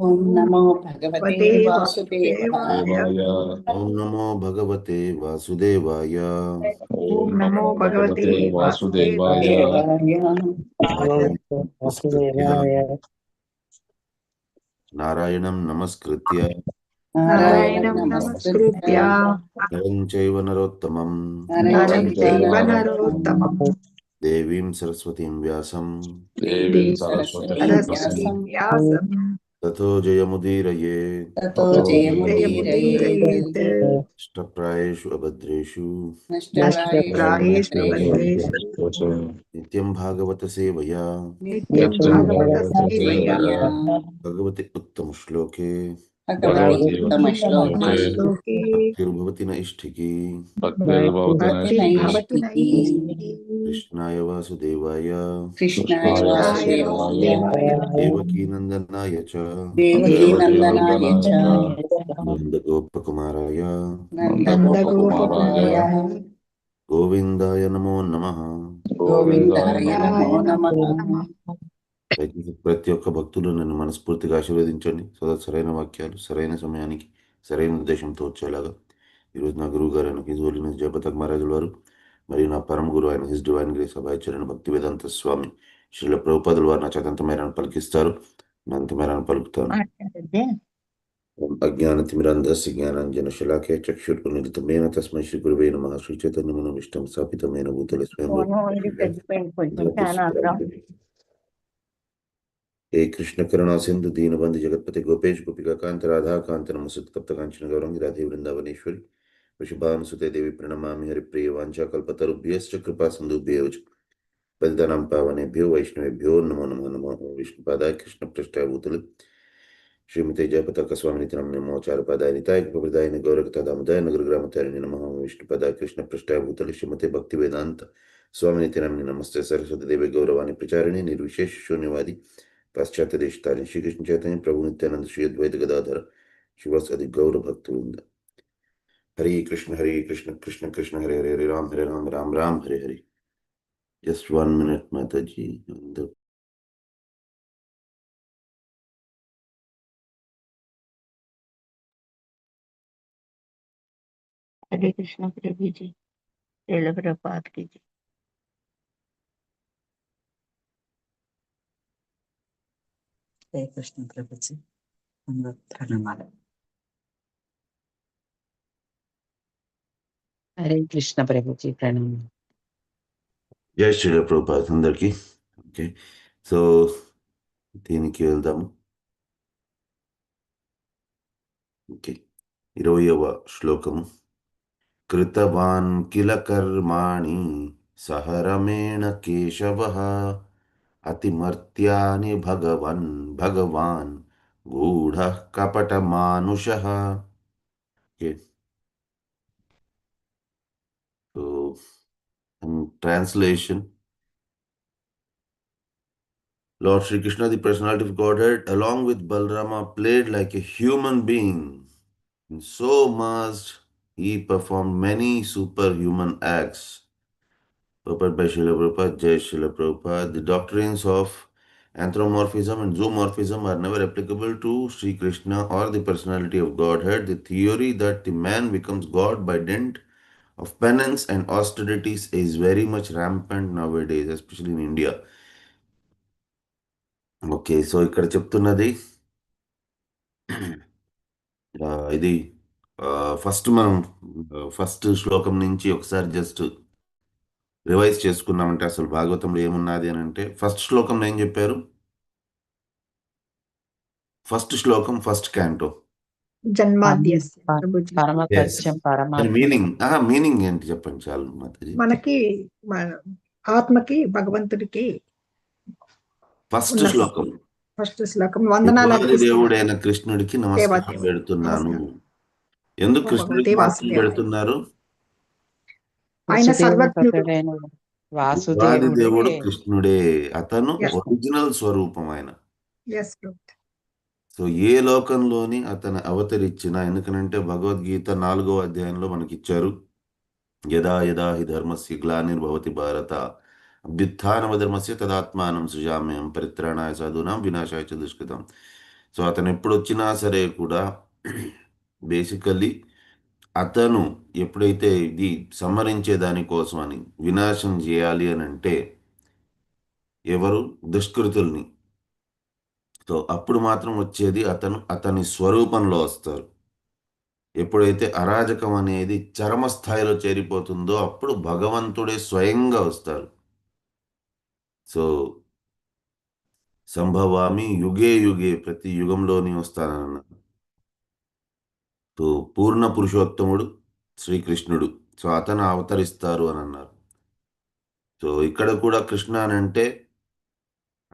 ఓం ఓం నమో భగవతే భగవతే వాసుదేవాయ. వాసుదేవాయ. ఓం నమో భగవతే వాసుదేవాయ. ఓం నమో భగవతే వాసుదేవాయ. వాసుదేవాయ. నారాయణం నమస్కృత్య నారాయణం నమస్కృత్య నరం చైవ నరోత్తమం నరం చైవ నరోత్తమం దేవీం సరస్వతీం వ్యాసం దేవీం సరస్వతీం వ్యాసం తతో జయముదీరయే తతో జయముదీరయేత్. అష్టప్రాయేషు అభద్రేషు నష్టప్రాయేషు భద్రేషు నిత్యం భాగవత సేవయా నిత్యం భాగవత సేవయా భగవతి ఉత్తమ శ్లోకే భగవతి ఉత్తమ శ్లోకే శ్లోకే భక్తిర్భవతి న ఇష్ఠికి భక్తి భవతి నైష్ఠికీ. కృష్ణాయ వాసుదేవాయ కృష్ణాయ వాసుదేవాయ దేవకీనందనాయ చ దేవకీనందనాయ చ నందగోపకుమారాయ నందగోపకుమారాయ గోవిందాయ నమో నమః. గోవిందాయ నమో నమః. దయచేసి ప్రతి ఒక్క భక్తులు నన్ను మనస్ఫూర్తిగా ఆశీర్వదించండి. సదా సరైన వాక్యాలు సరైన సమయానికి సరైన ఉద్దేశంతో వచ్చేలాగా ఈరోజు నా గురువు గారు అయిన హిజ్ హోలీనెస్ జయపతాక్ మహారాజుల వారు మరియు నా పరమ గురువు అయిన హిజ్ డివైన్ గ్రేస్ అభయచరణ భక్తి వేదాంత స్వామి శ్రీల ప్రభుపాదుల వారు నా చేత అంతమేరాన్ని పలికిస్తారు. నా అంతమేరాన్ని పలుకుతాను. అజ్ఞానతిమిరంధస్య జ్ఞానాంజన శలాకే చక్షుర్పునిలితమేన తస్మై శ్రీ గురువే నమః. శ్రీ చైతన్యమున విష్ణుం స్థాపితమైన భూతల స్వయం हे कृष्ण करुणा सिंधु दीनबंधु जगतपति गोपेश गोपिका कांत राधा कांत नमोस्तुते तप्त कांचन गौरंगी राधे वृंदावनेश्वरी वृषभानुसुते देवी प्रणमामि हरिप्रिय वांछा कल्पतरुभ्यश्च कृपा सिंधुभ्यो च पतितानां पावनेभ्यो वैष्णवेभ्यो नमो नमः. नमो विष्णुपादाय कृष्ण पृष्ठाय भूतले श्रीमते जयपताक स्वामिनिति नाम्ने मोचारपादाय निताय कृपप्रदाय गौरकता दामोदाय नगरग्रामतारिणे नमः. विष्णुपादाय कृष्ण पृष्ठाय भूतले श्रीमते भक्ति वेदांत स्वामिनिति नाम्ने नमस्ते सरस्वती देवी गौरवाणी प्रचारिणे निर्विशेष शून्यवादी पाश्चात्य देशतारिणी श्री कृष्ण चैतन्य प्रभु नित्यानंद श्री अद्वैत गदाधर शिवासादि गौर भक्तवृंद. हरे कृष्ण कृष्ण कृष्ण हरे हरे हरे राम राम राम हरे हरे. जस्ट 1 minute माता जी. हरे कृष्ण प्रभु जी श्रील प्रभुपाद की जी. జయ కృష్ణ ప్రభుజీ ప్రణామాలు. హరే కృష్ణ ప్రభుజీ ప్రణామం. జై శ్రీల ప్రభుపాద అందరికీ. ఓకే, సో దీనికి వెళ్దాము. ఓకే, 20వ శ్లోకము. కృతవాన్ కిల కర్మాణి సహరమేణ కేశవః అతిమర్త్యాని భగవాన్ గూఢః కపట మానుషః. Okay, so translation. Lord Shri Krishna, the personality of Godhead, along with Balrama, played like a human being. And so much he performed many superhuman acts. Prabhupada by Srila Prabhupada, Jai Srila Prabhupada. The doctrines of anthropomorphism and zoomorphism are never applicable to Sri Krishna or the personality of Godhead. The theory that the man becomes God by dint of penance and austerities is very much rampant nowadays, especially in India. Okay, so ఇక్కడ చెప్తున్నది ఇది మనం first శ్లోకం నుంచి ఒకసారి just revise చేసుకున్నామంటే అసలు భాగవతంలో ఏమున్నది అని అంటే, ఫస్ట్ శ్లోకంలో ఏం చెప్పారు? ఫస్ట్ శ్లోకం ఫస్ట్ క్యాంటో మీనింగ్ ఏంటి చెప్పండి చాలు మాతాజీ. మనకి ఆత్మకి భగవంతుడికి ఫస్ట్ శ్లోకం వందనాలు దేవుడైన కృష్ణుడికి నమస్కారం పెడుతున్నాను. ఎందుకు కృష్ణుడికి నమస్కారం పెడుతున్నారు? ఆయన దేవుడు కృష్ణుడే, అతను ఒరిజినల్ స్వరూపం ఆయన. సో ఏ లోకంలోని అతను అవతరించినా, ఎందుకనంటే భగవద్గీత 4వ అధ్యాయంలో మనకిచ్చారు, యదా యదా హి ధర్మస్య గ్లానిర్భవతి భారత అభ్యుత్థానమధర్మస్య తదాత్మానం సృజామ్యహం పరిత్రాణాయ సాధూనాం వినాశాయ చ దుష్కృతం. సో అతను ఎప్పుడు వచ్చినా సరే కూడా బేసికల్లీ అతను ఎప్పుడైతే ఇది సంహరించే దానికోసం అని వినాశం చేయాలి అని అంటే ఎవరు దుష్కృతుల్ని, సో అప్పుడు మాత్రం వచ్చేది అతని స్వరూపంలో వస్తారు. ఎప్పుడైతే అరాజకం అనేది చరమ స్థాయిలో చేరిపోతుందో అప్పుడు భగవంతుడే స్వయంగా వస్తారు. సో సంభవామి యుగే యుగే, ప్రతి యుగంలోని వస్తానన్నారు. సో పూర్ణ పురుషోత్తముడు శ్రీకృష్ణుడు, సో అతను అవతరిస్తారు అని అన్నారు. సో ఇక్కడ కూడా కృష్ణ అని అంటే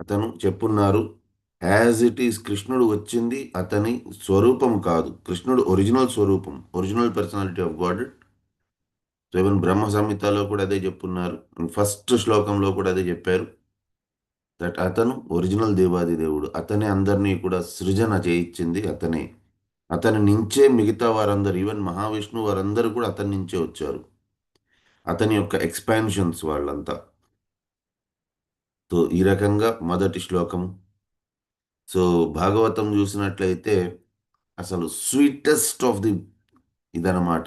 అతను చెప్పున్నారు, యాజ్ ఇట్ ఈస్ కృష్ణుడు వచ్చింది అతని స్వరూపం కాదు, కృష్ణుడు ఒరిజినల్ స్వరూపం, original personality of god. So even Brahma సంహితలో కూడా అదే చెప్పున్నారు, ఫస్ట్ శ్లోకంలో కూడా అదే చెప్పారు, దట్ అతను ఒరిజినల్ దేవాది దేవుడు, అతనే అందరినీ కూడా సృజన చేయించింది అతనే. అతని నుంచే మిగతా వారందరూ, ఈవెన్ మహావిష్ణువు వారందరూ కూడా అతని నుంచే వచ్చారు, అతని యొక్క ఎక్స్పాన్షన్స్ వాళ్ళంతా. సో ఈ రకంగా మొదటి శ్లోకం. సో భాగవతం చూసినట్లయితే అసలు స్వీటెస్ట్ ఆఫ్ ది ఇదనమాట.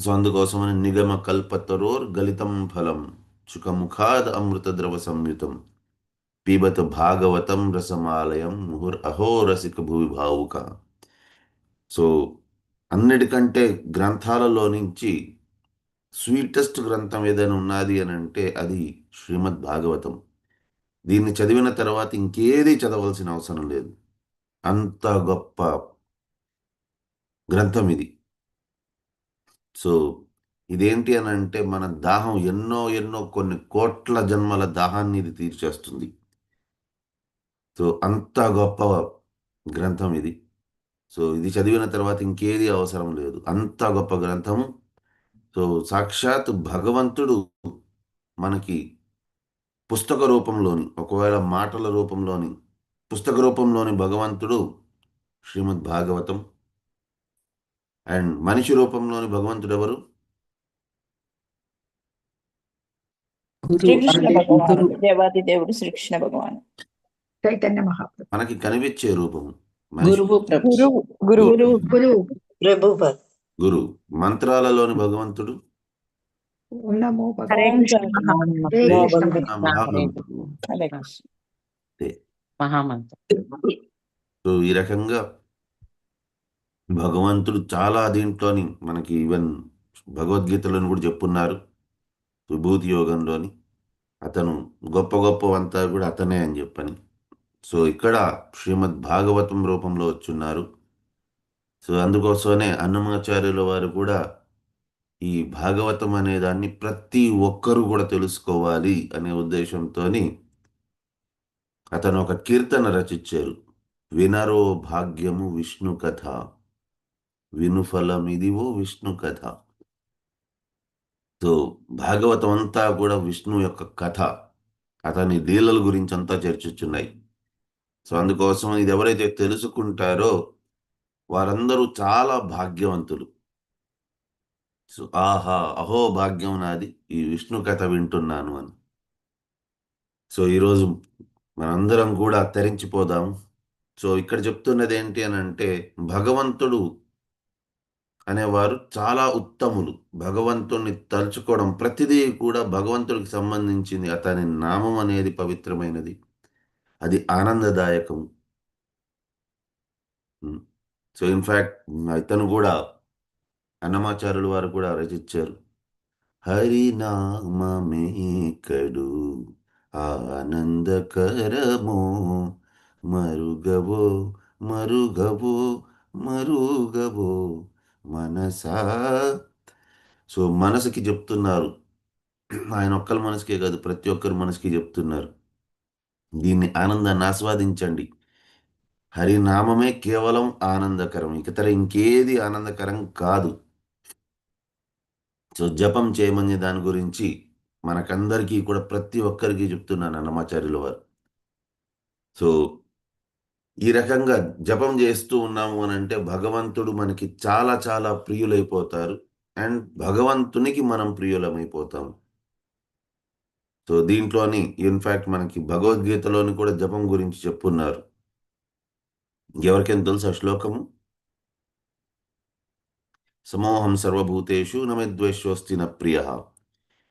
సో అందుకోసమని నిగమ కల్పతరోర్ గలితం ఫలం చుకముఖాద్ అమృత ద్రవ సంయుతం పీబత భాగవతం రసమాలయం ముహుర్ అహోరసిక భూవి భావుక. సో అన్నిటికంటే గ్రంథాలలో నుంచి స్వీటెస్ట్ గ్రంథం ఏదైనా ఉన్నది అని అంటే అది శ్రీమద్ భాగవతం. దీన్ని చదివిన తర్వాత ఇంకేది చదవాల్సిన అవసరం లేదు, అంత గొప్ప గ్రంథం ఇది. సో ఇదేంటి అని అంటే మన దాహం ఎన్నో ఎన్నో కొన్ని కోట్ల జన్మల దాహాన్ని ఇది తీర్చేస్తుంది. సో అంత గొప్ప గ్రంథం ఇది. సో ఇది చదివిన తర్వాత ఇంకేది అవసరం లేదు, అంత గొప్ప గ్రంథము. సో సాక్షాత్ భగవంతుడు మనకి పుస్తక రూపంలోని, ఒకవేళ మాటల రూపంలోని, పుస్తక రూపంలోని భగవంతుడు శ్రీమద్ భాగవతం. అండ్ మనిషి రూపంలోని భగవంతుడు ఎవరు? గురు శ్రీకృష్ణ అంటే భగవానుడు, గురు. దేవాది దేవుడు శ్రీకృష్ణ భగవాను. చైతన్య మహాప్రభు. మనకి కనిపించే రూపము మనిషి. గురువు ప్రభు. గురువు గురువు గురువు గురువు ప్రభువు. గురు. మంత్రాలలోని భగవంతుడు నమో హరే భగవాన్ కృష్ణ. హరే నమో కృష్ణ. భగవాన్. మహామంత్రుడు. హరే కృష్ణ. మహామంత్రం. సో ఈ రకంగా భగవంతుడు చాలా దీంట్లోని మనకి ఈవెన్ భగవద్గీతలోని కూడా చెప్పున్నారు, విభూతి యోగంలోని అతను గొప్ప గొప్పవంతా కూడా అతనే అని చెప్పని. సో ఇక్కడ శ్రీమద్ భాగవతం రూపంలో వచ్చున్నారు. సో అందుకోసమే అన్నమాచార్యుల వారు కూడా ఈ భాగవతం అనే దాన్ని ప్రతి ఒక్కరూ కూడా తెలుసుకోవాలి అనే ఉద్దేశంతో అతను ఒక కీర్తన రచించారు, వినరో భాగ్యము విష్ణు కథ, వినుఫలమిదివో విష్ణు కథ. సో భాగవతం అంతా కూడా విష్ణు యొక్క కథ, అతని లీలల గురించి అంతా చర్చించున్నాయి. సో అందుకోసం ఇది ఎవరైతే తెలుసుకుంటారో వారందరూ చాలా భాగ్యవంతులు. సో ఆహా అహో భాగ్యం నాది, ఈ విష్ణు కథ వింటున్నాను అని. సో ఈరోజు మనందరం కూడా తరించిపోదాం. సో ఇక్కడ చెప్తున్నది ఏంటి అని అంటే భగవంతుడు అనేవారు చాలా ఉత్తములు. భగవంతుణ్ణి తలుచుకోవడం ప్రతిదీ కూడా భగవంతుడికి సంబంధించింది. అతని నామం అనేది పవిత్రమైనది, అది ఆనందదాయకం. సో ఇన్ఫ్యాక్ట్ ఇతను కూడా అన్నమాచార్యుల వారు కూడా రచించారు, హరినామమే కడు ఆనందకరమో మరుగవో మరుగవో మరుగవో మనసా. సో మనసుకి చెప్తున్నారు, ఆయన ఒక్కరి మనసుకే కాదు ప్రతి ఒక్కరి మనసుకి చెప్తున్నారు, దీన్ని ఆనందాన్ని ఆస్వాదించండి. హరినామమే కేవలం ఆనందకరం, ఇకతర ఇంకేది ఆనందకరం కాదు. సో జపం చేయమని దాని గురించి మనకందరికీ కూడా ప్రతి ఒక్కరికి చెప్తున్నాను అన్నమాచార్యుల వారు. సో ఈ రకంగా జపం చేస్తూ ఉన్నాము అని అంటే భగవంతుడు మనకి చాలా చాలా ప్రియులైపోతారు, అండ్ భగవంతునికి మనం ప్రియులమైపోతాము. సో దీంట్లోని ఇన్ఫ్యాక్ట్ మనకి భగవద్గీతలోని కూడా జపం గురించి చెప్పున్నారు, ఎవరికైనా తెలుసు ఆ శ్లోకము? సమోహం సర్వభూతేషు నమే ద్వేషోస్తి న ప్రియ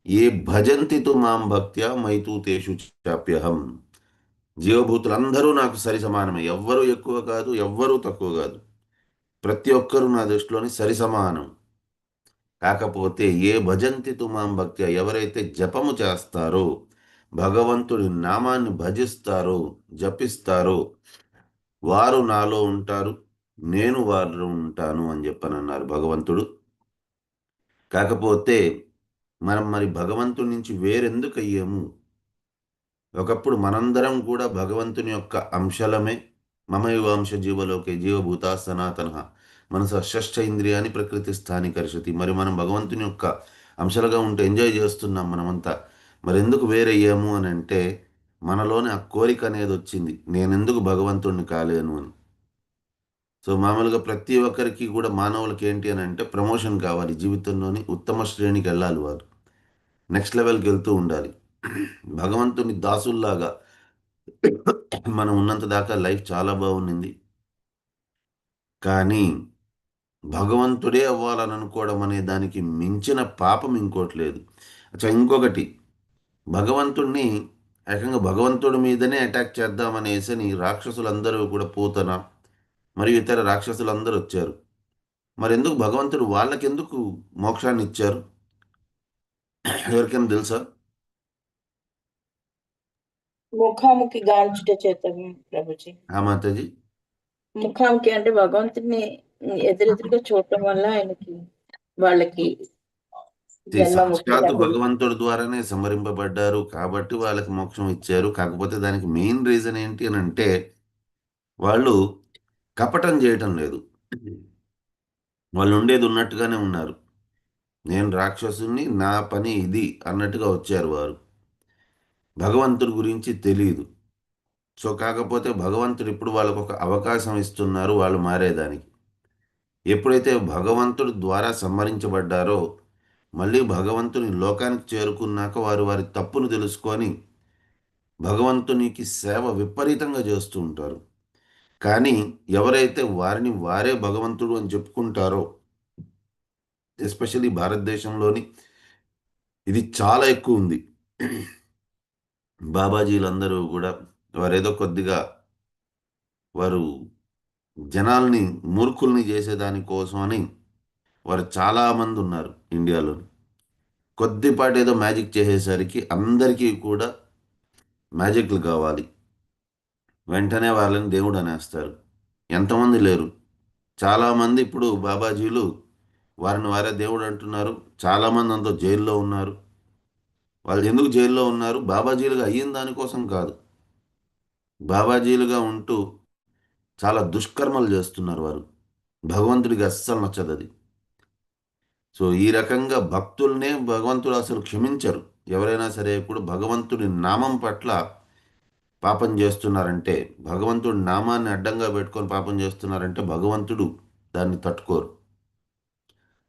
ఏ భజంతి తు మాం భక్త్యా మైతు తేషు చాప్యహం. జీవభూతులందరూ నాకు సరి సమానమే, ఎవ్వరూ ఎక్కువ కాదు, ఎవ్వరూ తక్కువ కాదు, ప్రతి ఒక్కరూ నా దృష్టిలోని సరి సమానం. కాకపోతే ఏ భజంతి తు మాం భక్త్యా, ఎవరైతే జపము చేస్తారో, భగవంతుడి నామాన్ని భజిస్తారో, జపిస్తారో, వారు నాలో ఉంటారు, నేను వారిలో ఉంటాను అని చెప్పనన్నారు భగవంతుడు. కాకపోతే మనం మరి భగవంతుడి నుంచి వేరెందుకు అయ్యాము? ఒకప్పుడు మనందరం కూడా భగవంతుని యొక్క అంశలమే. మమైవ అంశ జీవలోకే జీవభూత సనాతన మనస షష్ఠ ఇంద్రియాన్ని ప్రకృతి స్థాని కరిషతి. మరి మనం భగవంతుని యొక్క అంశాలుగా ఉంటే ఎంజాయ్ చేస్తున్నాం మనమంతా. మరి ఎందుకు వేరయ్యాము అని అంటే, మనలోని ఆ కోరిక అనేది వచ్చింది, నేనెందుకు భగవంతుడిని కాలేను అని. సో మామూలుగా ప్రతి ఒక్కరికి కూడా మానవులకి ఏంటి అని అంటే ప్రమోషన్ కావాలి, జీవితంలోని ఉత్తమ శ్రేణికి వెళ్ళాలి, వారు నెక్స్ట్ లెవెల్కి వెళ్తూ ఉండాలి. భగవంతుని దాసుల్లాగా మనం ఉన్నంత దాకా లైఫ్ చాలా బాగుండింది. కానీ భగవంతుడే అవ్వాలని అనుకోవడం అనే దానికి మించిన పాపం ఇంకోటి లేదు. అచ్చా, ఇంకొకటి, భగవంతుడిని ఏకంగా భగవంతుడి మీదనే అటాక్ చేద్దామనేసి రాక్షసులందరూ కూడా పూతన మరియు ఇతర రాక్షసులందరూ వచ్చారు. మరి ఎందుకు భగవంతుడు వాళ్ళకెందుకు మోక్షాన్ని ఇచ్చారు? ఎవరికైనా తెలుసా? ముఖాముఖి గాంచుట చేత ప్రభుజీ. ఆ మాతాజీ, ముఖాముఖి అంటే భగవంతుడిని ఎదురెదురుగా చూడటం వల్ల ఆయనకి వాళ్ళకి జన్మముక్తి సాక్షాత్తు లభించింది. భగవంతుడి ద్వారానే సంహరింపబడ్డారు కాబట్టి వాళ్ళకి మోక్షం ఇచ్చారు. కాకపోతే దానికి మెయిన్ రీజన్ ఏంటి అని అంటే, వాళ్ళు కపటం చేయటం లేదు, వాళ్ళు ఉండేది ఉన్నట్టుగానే ఉన్నారు. నేను రాక్షసుని, నా పని ఇది అన్నట్టుగా వచ్చారు వారు. భగవంతుడి గురించి తెలియదు. సో కాకపోతే భగవంతుడు ఇప్పుడు వాళ్ళకు ఒక అవకాశం ఇస్తున్నారు వాళ్ళు మారేదానికి. ఎప్పుడైతే భగవంతుడి ద్వారా సంహరించబడ్డారో, మళ్ళీ భగవంతుని లోకానికి చేరుకున్నాక వారు వారి తప్పును తెలుసుకొని భగవంతునికి సేవ విపరీతంగా చేస్తూ ఉంటారు. కానీ ఎవరైతే వారిని వారే భగవంతుడు అని చెప్పుకుంటారో, ఎస్పెషల్లీ భారతదేశంలోని ఇది చాలా ఎక్కువ ఉంది. బాబాజీలందరూ కూడా వారేదో కొద్దిగా వారు జనాల్ని మూర్ఖుల్ని చేసేదానికోసం అని వారు చాలామంది ఉన్నారు ఇండియాలోని. కొద్దిపాటి ఏదో మ్యాజిక్ చేసేసరికి అందరికీ కూడా మ్యాజిక్లు కావాలి, వెంటనే వాళ్ళని దేవుడు అనేస్తారు. ఎంతమంది లేరు, చాలామంది ఇప్పుడు బాబాజీలు వారిని వారే దేవుడు అంటున్నారు. చాలామంది అంతా జైల్లో ఉన్నారు. వాళ్ళు ఎందుకు జైల్లో ఉన్నారు? బాబాజీలుగా అయిన దానికోసం కాదు, బాబాజీలుగా ఉంటూ చాలా దుష్కర్మలు చేస్తున్నారు వారు. భగవంతుడికి అస్సలు నచ్చదు అది. సో ఈ రకంగా భక్తుల్నే భగవంతుడు అసలు క్షమించరు. ఎవరైనా సరే ఇప్పుడు భగవంతుడి నామం పట్ల పాపం చేస్తున్నారంటే, భగవంతుడి నామాన్ని అడ్డంగా పెట్టుకొని పాపం చేస్తున్నారంటే భగవంతుడు దాన్ని తట్టుకోరు.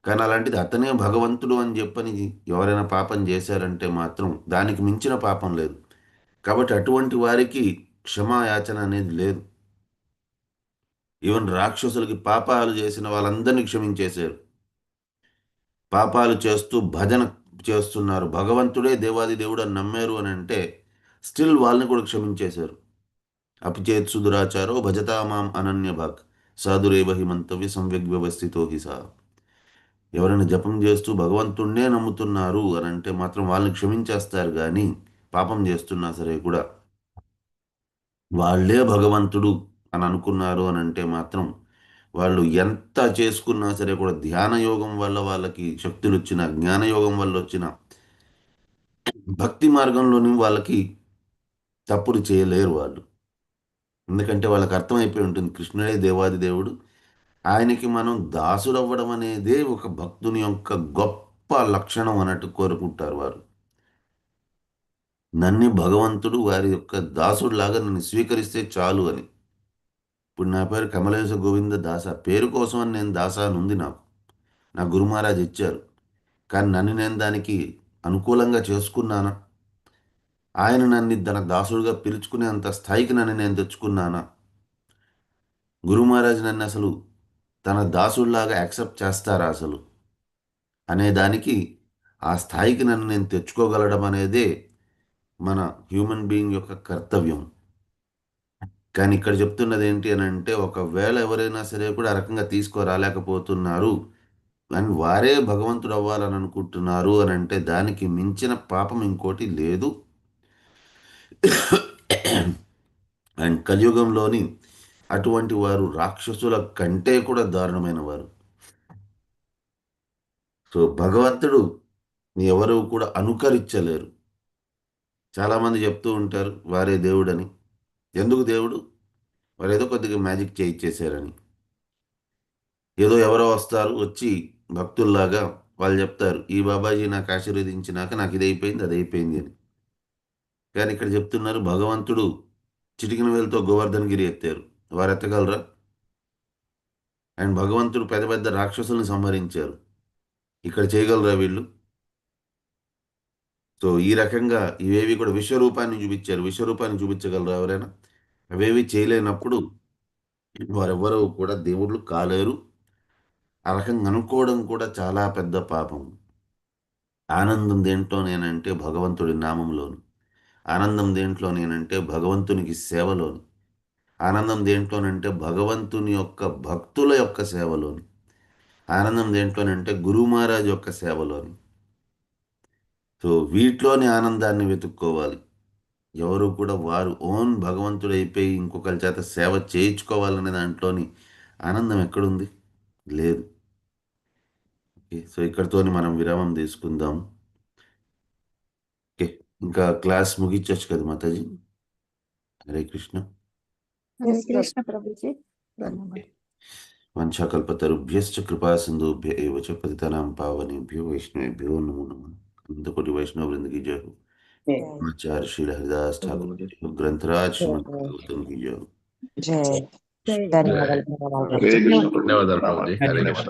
కానీ అలాంటిది అతనే భగవంతుడు అని చెప్పని ఎవరైనా పాపం చేశారంటే మాత్రం దానికి మించిన పాపం లేదు. కాబట్టి అటువంటి వారికి క్షమాయాచన అనేది లేదు. ఈవెన్ రాక్షసులకి పాపాలు చేసిన వాళ్ళందరినీ క్షమించేశారు. పాపాలు చేస్తూ భజన చేస్తున్నారు, భగవంతుడే దేవాది దేవుడు అని నమ్మారు అని అంటే స్టిల్ వాళ్ళని కూడా క్షమించేశారు. అపిచేత్ సుదురాచారో భజతామాం అనన్యభాక్ సాధురేవ హి మంతవ్య సంవ్యగ్ వ్యవస్థితో హి సా. ఎవరైనా జపం చేస్తూ భగవంతుణ్ణే నమ్ముతున్నారు అని అంటే మాత్రం వాళ్ళని క్షమించేస్తారు. కానీ పాపం చేస్తున్నా సరే కూడా వాళ్ళే భగవంతుడు అని అనుకున్నారు అని అంటే మాత్రం వాళ్ళు ఎంత చేసుకున్నా సరే కూడా ధ్యాన యోగం వల్ల వాళ్ళకి శక్తులు వచ్చిన, జ్ఞానయోగం వల్ల వచ్చిన భక్తి మార్గంలోని వాళ్ళకి తప్పులు చేయలేరు వాళ్ళు. ఎందుకంటే వాళ్ళకి అర్థమైపోయి ఉంటుంది కృష్ణుడే దేవాది దేవుడు, ఆయనకి మనం దాసుడవ్వడం అనేదే ఒక భక్తుని యొక్క గొప్ప లక్షణం అన్నట్టు కోరుకుంటారు వారు. నన్ను భగవంతుడు వారి యొక్క దాసుడిలాగా నన్ను స్వీకరిస్తే చాలు అని. ఇప్పుడు నా పేరు కమలేశ గోవింద దాస, పేరు కోసం అని నేను దాస అని ఉంది నాకు, నా గురు మహారాజ్ ఇచ్చారు. కానీ నన్ను నేను దానికి అనుకూలంగా చేసుకున్నానా? ఆయన నన్ను తన దాసుడిగా పిలుచుకునే అంత స్థాయికి నన్ను నేను తెచ్చుకున్నానా? గురు మహారాజ్ నన్ను అసలు తన దాసుడిలాగా యాక్సెప్ట్ చేస్తారా అసలు అనే దానికి ఆ స్థాయికి నన్ను నేను తెచ్చుకోగలడం అనేదే మన హ్యూమన్ బీయింగ్ యొక్క కర్తవ్యం. కానీ ఇక్కడ చెప్తున్నది ఏంటి అని అంటే, ఒకవేళ ఎవరైనా సరే కూడా ఆ రకంగా తీసుకురాలేకపోతున్నారు అని వారే భగవంతుడు అవ్వాలని అనుకుంటున్నారు అని అంటే దానికి మించిన పాపం ఇంకోటి లేదు. అండ్ కలియుగంలోని అటువంటి వారు రాక్షసుల కంటే కూడా దారుణమైన వారు. సో భగవంతుడు ఎవరు కూడా అనుకరించలేరు. చాలామంది చెప్తూ ఉంటారు వారే దేవుడని. ఎందుకు దేవుడు? వారు ఏదో కొద్దిగా మ్యాజిక్ చేయించేశారని. ఏదో ఎవరో వస్తారు, వచ్చి భక్తుల్లాగా వాళ్ళు చెప్తారు, ఈ బాబాజీ నాకు ఆశీర్వదించినాక నాకు ఇది అయిపోయింది అది అయిపోయింది అని. కానీ ఇక్కడ చెప్తున్నారు భగవంతుడు చిటికిన వేలతో గోవర్ధనగిరి ఎత్తారు, వారు ఎత్తగలరా? అండ్ భగవంతుడు పెద్ద పెద్ద రాక్షసుల్ని సంహరించారు, ఇక్కడ చేయగలరా వీళ్ళు? సో ఈ రకంగా ఇవేవి కూడా విశ్వరూపాన్ని చూపించారు, విశ్వరూపాన్ని చూపించగలరా ఎవరైనా? అవేవి చేయలేనప్పుడు వారెవ్వరూ కూడా దేవుళ్ళు కాలేరు. ఆ రకంగా అనుకోవడం కూడా చాలా పెద్ద పాపం. ఆనందం దేంట్లోనేనంటే భగవంతుడి నామంలోను, ఆనందం దేంట్లోనేనంటే భగవంతునికి సేవలోని, ఆనందం దేంట్లోనంటే భగవంతుని యొక్క భక్తుల యొక్క సేవలోని, ఆనందం దేంట్లోనంటే గురు మహారాజ్ యొక్క సేవలోని. సో వీటిలోని ఆనందాన్ని వెతుక్కోవాలి. ఎవరు కూడా వారు ఓన్ భగవంతుడు అయిపోయి ఇంకొకరి చేత సేవ చేయించుకోవాలనే దాంట్లోని ఆనందం ఎక్కడుంది? లేదు. ఓకే, సో ఇక్కడితోని మనం విరామం తీసుకుందాం. ఓకే, ఇంకా క్లాస్ ముగించచ్చు కదా మాతాజీ? హరే కృష్ణ. హరే కృష్ణ ప్రభుజీ. ధన్యవాదాలు. వంశాకల్పతరుభ్యశ్చ కృపా సింధుభ్య ఏవ చ పతితానాం పావనేభ్యో వైష్ణవేభ్యో నమో నమః. अंतकोटि वैष्णव वृंद की जय हो। आचार्य श्री हरिदास ठाकुर की जय हो। ग्रंथराज श्रीमद् भागवतम की जय हो। जय జై ధన్యవాదాలు. హరే కృష్ణ. ధన్యవాదాలు ప్రభుజీ. హరే కృష్ణ.